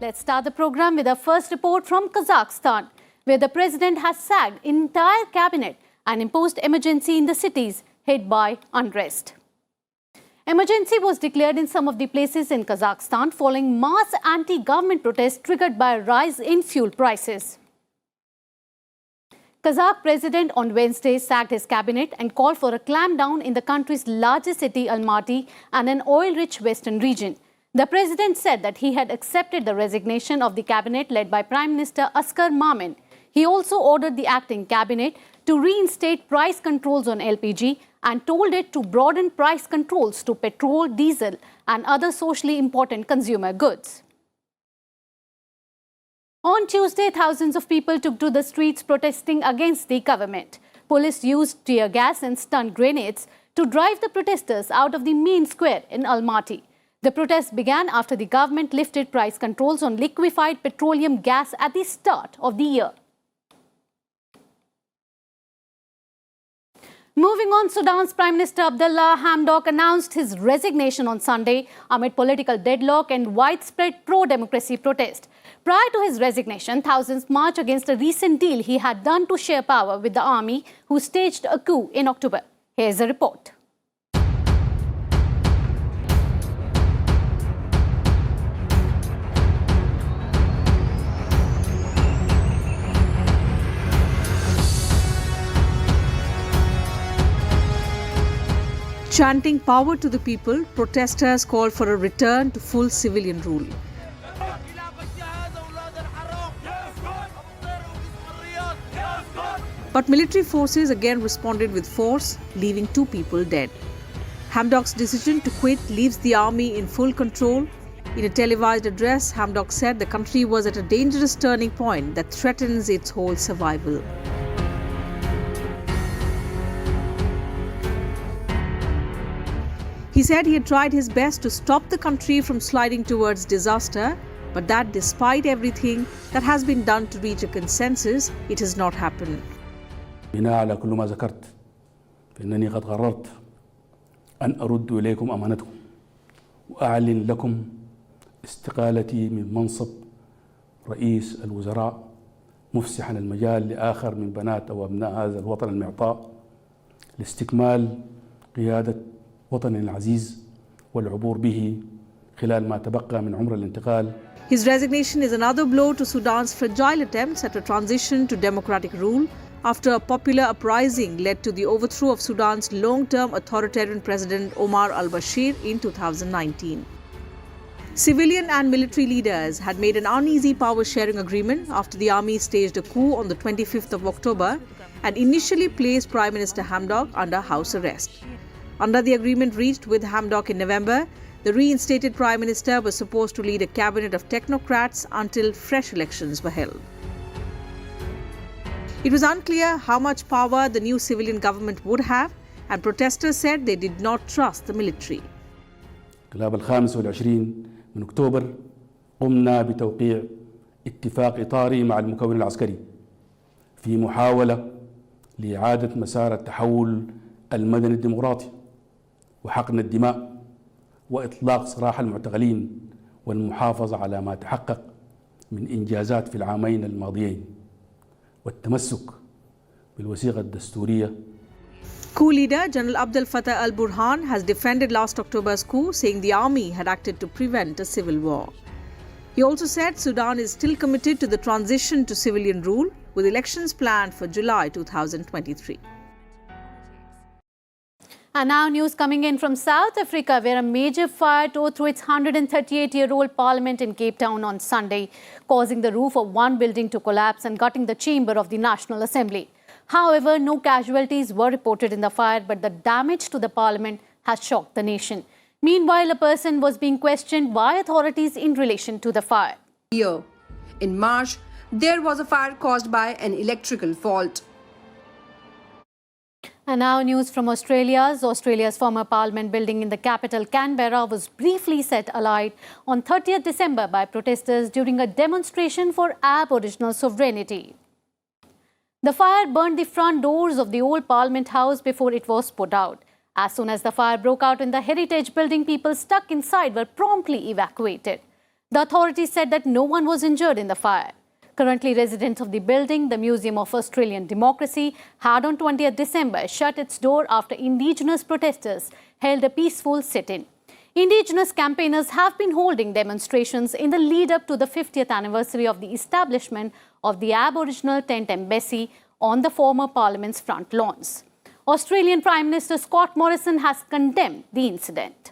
Let's start the program with our first report from Kazakhstan, where the president has sacked entire cabinet and imposed emergency in the cities hit by unrest. Emergency was declared in some of the places in Kazakhstan following mass anti-government protests triggered by a rise in fuel prices. Kazakh president on Wednesday sacked his cabinet and called for a clampdown in the country's largest city, Almaty, and an oil-rich western region. The president said that he had accepted the resignation of the cabinet led by Prime Minister Askar Mamin. He also ordered the acting cabinet to reinstate price controls on LPG and told it to broaden price controls to petrol, diesel and other socially important consumer goods. On Tuesday, thousands of people took to the streets protesting against the government. Police used tear gas and stun grenades to drive the protesters out of the main square in Almaty. The protest began after the government lifted price controls on liquefied petroleum gas at the start of the year. Moving on, Sudan's Prime Minister Abdullah Hamdok announced his resignation on Sunday amid political deadlock and widespread pro-democracy protest. Prior to his resignation, thousands marched against a recent deal he had done to share power with the army, who staged a coup in October. Here's a report. Chanting power to the people, protesters called for a return to full civilian rule. But military forces again responded with force, leaving 2 people dead. Hamdok's decision to quit leaves the army in full control. In a televised address, Hamdok said the country was at a dangerous turning point that threatens its whole survival. He said he had tried his best to stop the country from sliding towards disaster, but that despite everything that has been done to reach a consensus, it has not happened. بناء على كل ما ذكرت فإنني قد قررت أن أرد إليكم أمانتكم وأعلن لكم استقالتي من منصب رئيس الوزراء مفسحا المجال لآخر من بنات أو أبناء هذا الوطن المعطاء لاستكمال قيادة وطن العزيز والعبور به خلال ما تبقى من عمر الانتقال. His resignation is another blow to Sudan's fragile attempts at a transition to democratic rule after a popular uprising led to the overthrow of Sudan's long-term authoritarian president Omar al-Bashir in 2019. Civilian and military leaders had made an uneasy power-sharing agreement after the army staged a coup on the 25th of October and initially placed Prime Minister Hamdok under house arrest. Under the agreement reached with Hamdok in November, the reinstated Prime Minister was supposed to lead a cabinet of technocrats until fresh elections were held. It was unclear how much power the new civilian government would have, and protesters said they did not trust the military. انقلاب 25 من أكتوبر قمنا بتوقيع اتفاق إطاري مع المكون العسكري في محاولة لإعادة مسار التحول المدني الديمقراطي وحقن الدماء وإطلاق سراح المعتقلين والمحافظة على ما تحقق من إنجازات في العامين الماضيين والتمسك بالوثيقة الدستورية. Coup leader General Abdel Fattah al-Burhan has defended last October's coup, saying the army had acted to prevent a civil war. He also said Sudan is still committed to the transition to civilian rule, with elections planned for July 2023. And now news coming in from South Africa, where a major fire tore through its 138-year-old parliament in Cape Town on Sunday, causing the roof of one building to collapse and gutting the chamber of the National Assembly. However, no casualties were reported in the fire, but the damage to the parliament has shocked the nation. Meanwhile, a person was being questioned by authorities in relation to the fire. In March, there was a fire caused by an electrical fault. And now news from Australia's former parliament building in the capital Canberra was briefly set alight on 30th December by protesters during a demonstration for Aboriginal sovereignty. The fire burned the front doors of the old Parliament House before it was put out. As soon as the fire broke out in the heritage building, people stuck inside were promptly evacuated. The authorities said that no one was injured in the fire. Currently, residents of the building, the Museum of Australian Democracy, had on 20th December shut its door after indigenous protesters held a peaceful sit-in. Indigenous campaigners have been holding demonstrations in the lead-up to the 50th anniversary of the establishment of the Aboriginal Tent Embassy on the former Parliament's front lawns. Australian Prime Minister Scott Morrison has condemned the incident.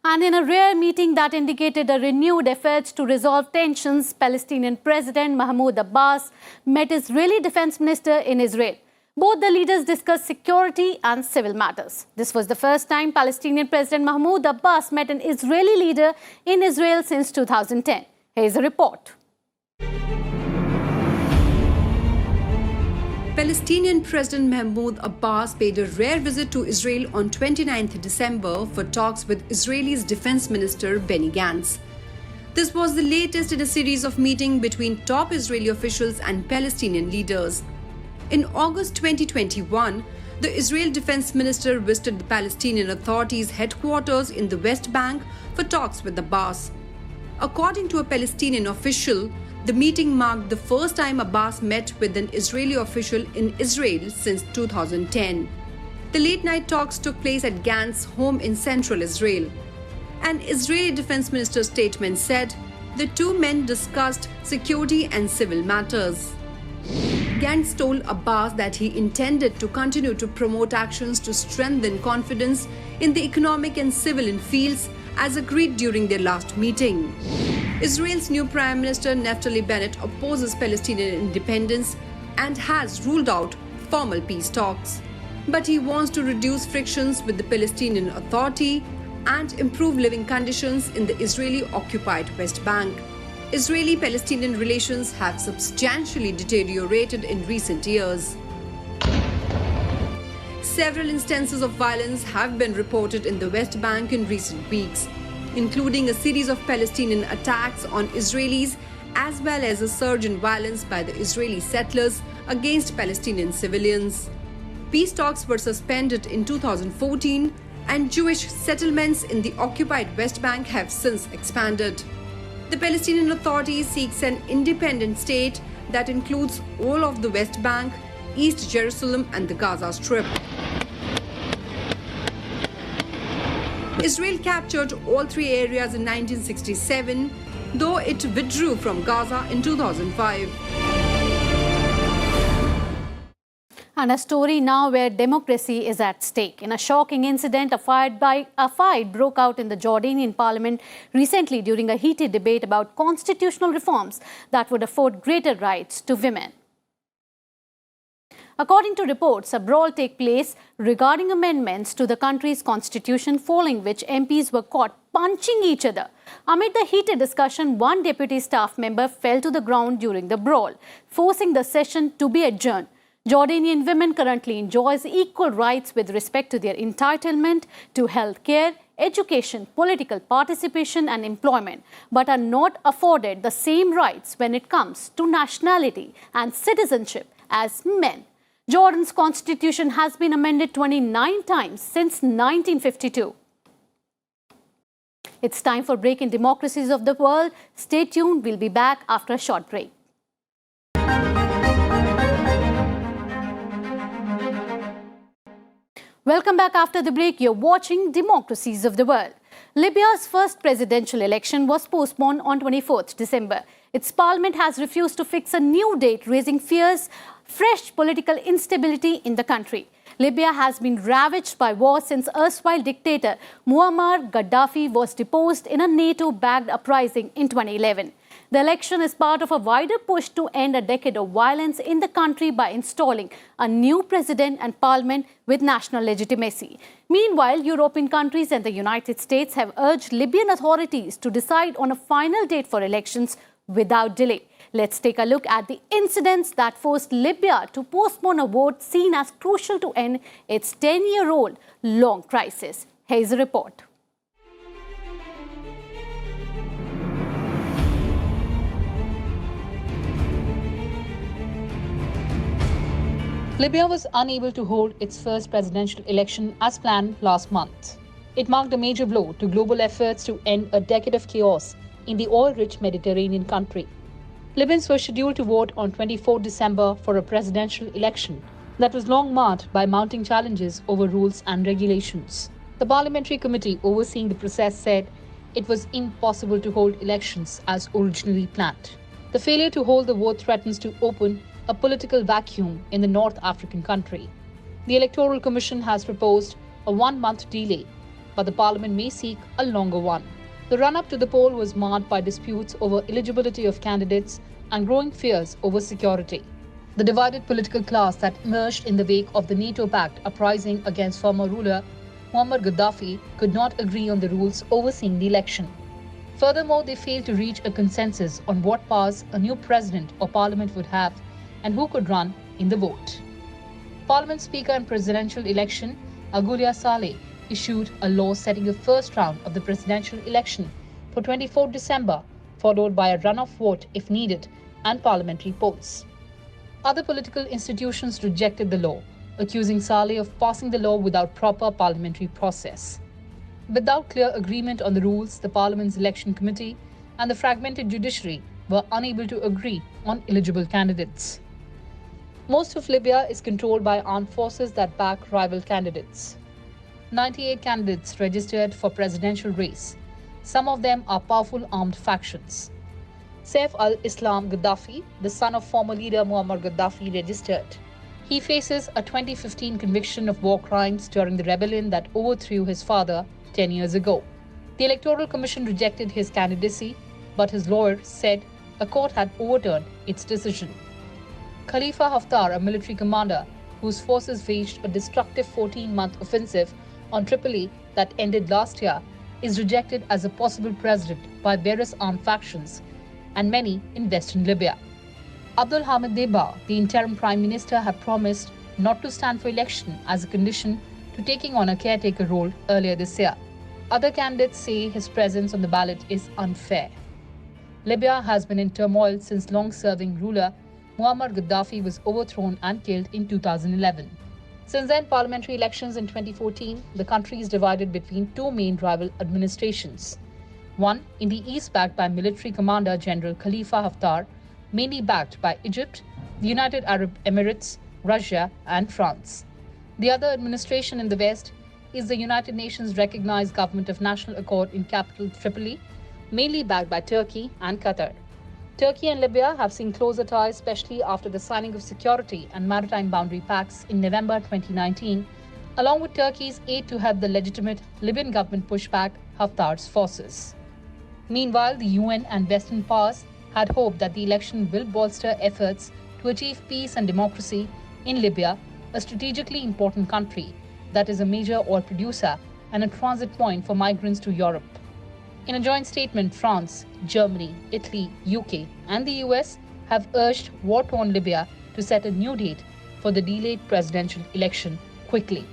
And in a rare meeting that indicated a renewed effort to resolve tensions, Palestinian President Mahmoud Abbas met Israeli Defense Minister in Israel. Both the leaders discussed security and civil matters. This was the first time Palestinian President Mahmoud Abbas met an Israeli leader in Israel since 2010. Here's a report. Palestinian President Mahmoud Abbas paid a rare visit to Israel on 29th December for talks with Israel's Defense Minister Benny Gantz. This was the latest in a series of meetings between top Israeli officials and Palestinian leaders. In August 2021, the Israel Defense Minister visited the Palestinian Authority's headquarters in the West Bank for talks with Abbas. According to a Palestinian official, the meeting marked the first time Abbas met with an Israeli official in Israel since 2010. The late-night talks took place at Gantz's home in central Israel. An Israeli Defense Minister's statement said the two men discussed security and civil matters. Gantz told Abbas that he intended to continue to promote actions to strengthen confidence in the economic and civilian fields as agreed during their last meeting. Israel's new Prime Minister Naftali Bennett opposes Palestinian independence and has ruled out formal peace talks. But he wants to reduce frictions with the Palestinian Authority and improve living conditions in the Israeli-occupied West Bank. Israeli-Palestinian relations have substantially deteriorated in recent years. Several instances of violence have been reported in the West Bank in recent weeks, including a series of Palestinian attacks on Israelis as well as a surge in violence by the Israeli settlers against Palestinian civilians. Peace talks were suspended in 2014 and Jewish settlements in the occupied West Bank have since expanded. The Palestinian Authority seeks an independent state that includes all of the West Bank, East Jerusalem and the Gaza Strip. Israel captured all three areas in 1967, though it withdrew from Gaza in 2005. And a story now where democracy is at stake. In a shocking incident, a fight broke out in the Jordanian parliament recently during a heated debate about constitutional reforms that would afford greater rights to women. According to reports, a brawl took place regarding amendments to the country's constitution, following which MPs were caught punching each other. Amid the heated discussion, one deputy staff member fell to the ground during the brawl, forcing the session to be adjourned. Jordanian women currently enjoys equal rights with respect to their entitlement to health care, education, political participation and employment, but are not afforded the same rights when it comes to nationality and citizenship as men. Jordan's constitution has been amended 29 times since 1952. It's time for break in democracies of the world. Stay tuned. We'll be back after a short break. Welcome back after the break. You're watching Democracies of the World. Libya's first presidential election was postponed on 24th December. Its parliament has refused to fix a new date, raising fears fresh political instability in the country. Libya has been ravaged by war since erstwhile dictator Muammar Gaddafi was deposed in a NATO-backed uprising in 2011. The election is part of a wider push to end a decade of violence in the country by installing a new president and parliament with national legitimacy. Meanwhile, European countries and the United States have urged Libyan authorities to decide on a final date for elections without delay. Let's take a look at the incidents that forced Libya to postpone a vote seen as crucial to end its 10-year-old long crisis. Here's a report. Libya was unable to hold its first presidential election as planned last month. It marked a major blow to global efforts to end a decade of chaos in the oil-rich Mediterranean country. Libyans were scheduled to vote on 24 December for a presidential election that was long marred by mounting challenges over rules and regulations. The parliamentary committee overseeing the process said it was impossible to hold elections as originally planned. The failure to hold the vote threatens to open a political vacuum in the North African country. The Electoral Commission has proposed a 1-month delay, but the parliament may seek a longer one. The run-up to the poll was marred by disputes over eligibility of candidates and growing fears over security. The divided political class that emerged in the wake of the NATO-backed uprising against former ruler Muammar Gaddafi could not agree on the rules overseeing the election. Furthermore, they failed to reach a consensus on what powers a new president or parliament would have and who could run in the vote. Parliament Speaker and presidential election, Agoulia Saleh, issued a law setting a first round of the presidential election for 24 December, followed by a runoff vote if needed and parliamentary polls. Other political institutions rejected the law, accusing Saleh of passing the law without proper parliamentary process. Without clear agreement on the rules, the Parliament's election committee and the fragmented judiciary were unable to agree on eligible candidates. Most of Libya is controlled by armed forces that back rival candidates. 98 candidates registered for presidential race. Some of them are powerful armed factions. Saif al-Islam Gaddafi, the son of former leader Muammar Gaddafi, registered. He faces a 2015 conviction of war crimes during the rebellion that overthrew his father 10 years ago. The Electoral Commission rejected his candidacy, but his lawyer said a court had overturned its decision. Khalifa Haftar, a military commander whose forces waged a destructive 14-month offensive on Tripoli that ended last year, is rejected as a possible president by various armed factions and many in western Libya. Abdul Hamid Deba, the interim prime minister, had promised not to stand for election as a condition to taking on a caretaker role earlier this year. Other candidates say his presence on the ballot is unfair. Libya has been in turmoil since long-serving ruler Muammar Gaddafi was overthrown and killed in 2011. Since then, parliamentary elections in 2014, the country is divided between two main rival administrations. One in the east backed by military commander General Khalifa Haftar, mainly backed by Egypt, the United Arab Emirates, Russia and France. The other administration in the west is the United Nations recognized Government of National Accord in capital Tripoli, mainly backed by Turkey and Qatar. Turkey and Libya have seen closer ties, especially after the signing of security and maritime boundary pacts in November 2019, along with Turkey's aid to help the legitimate Libyan government push back Haftar's forces. Meanwhile, the UN and Western powers had hoped that the election will bolster efforts to achieve peace and democracy in Libya, a strategically important country that is a major oil producer and a transit point for migrants to Europe. In a joint statement, France, Germany, Italy, UK and the US have urged war-torn Libya to set a new date for the delayed presidential election quickly.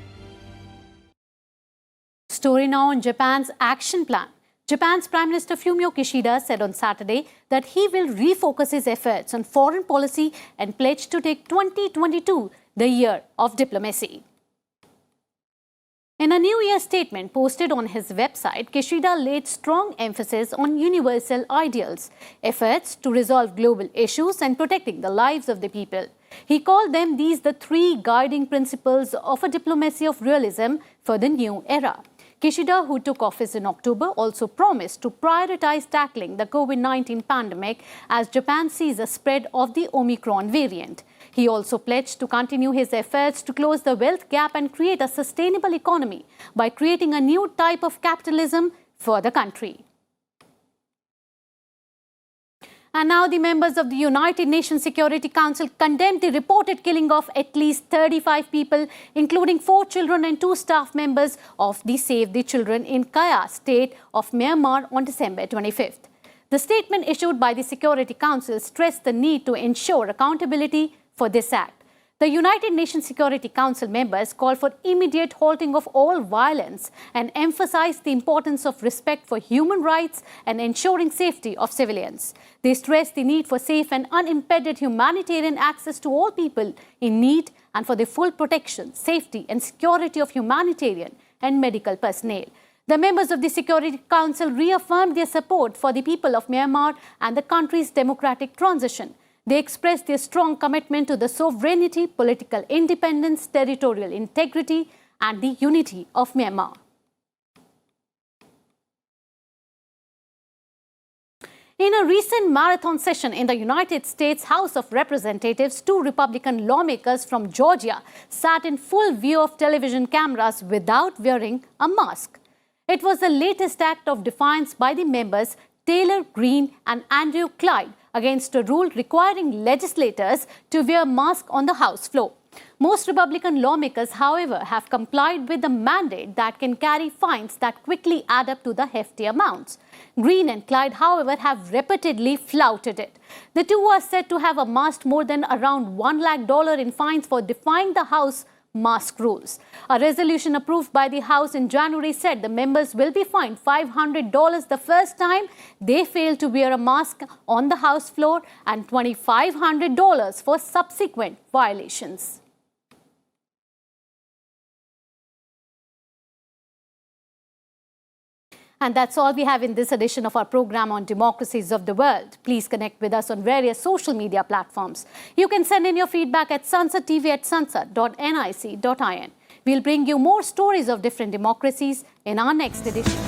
Story now on Japan's action plan. Japan's Prime Minister Fumio Kishida said on Saturday that he will refocus his efforts on foreign policy and pledge to take 2022 the year of diplomacy. In a New Year statement posted on his website, Kishida laid strong emphasis on universal ideals, efforts to resolve global issues and protecting the lives of the people. He called them the three guiding principles of a diplomacy of realism for the new era. Kishida, who took office in October, also promised to prioritize tackling the COVID-19 pandemic as Japan sees a spread of the Omicron variant. He also pledged to continue his efforts to close the wealth gap and create a sustainable economy by creating a new type of capitalism for the country. And now the members of the United Nations Security Council condemned the reported killing of at least 35 people, including 4 children and 2 staff members of the Save the Children in Kaya state of Myanmar on December 25th. The statement issued by the Security Council stressed the need to ensure accountability for this act. The United Nations Security Council members called for immediate halting of all violence and emphasized the importance of respect for human rights and ensuring safety of civilians. They stressed the need for safe and unimpeded humanitarian access to all people in need and for the full protection, safety and security of humanitarian and medical personnel. The members of the Security Council reaffirmed their support for the people of Myanmar and the country's democratic transition. They expressed their strong commitment to the sovereignty, political independence, territorial integrity, and the unity of Myanmar. In a recent marathon session in the United States House of Representatives, 2 Republican lawmakers from Georgia sat in full view of television cameras without wearing a mask. It was the latest act of defiance by the members Taylor Greene and Andrew Clyde against a rule requiring legislators to wear masks on the House floor. Most Republican lawmakers, however, have complied with the mandate that can carry fines that quickly add up to the hefty amounts. Greene and Clyde, however, have repeatedly flouted it. The two are said to have amassed more than around $1 lakh in fines for defying the House mask rules. A resolution approved by the House in January said the members will be fined $500 the first time they fail to wear a mask on the House floor and $2,500 for subsequent violations. And that's all we have in this edition of our program on democracies of the world. Please connect with us on various social media platforms. You can send in your feedback at sansad@sansad.nic.in. We'll bring you more stories of different democracies in our next edition.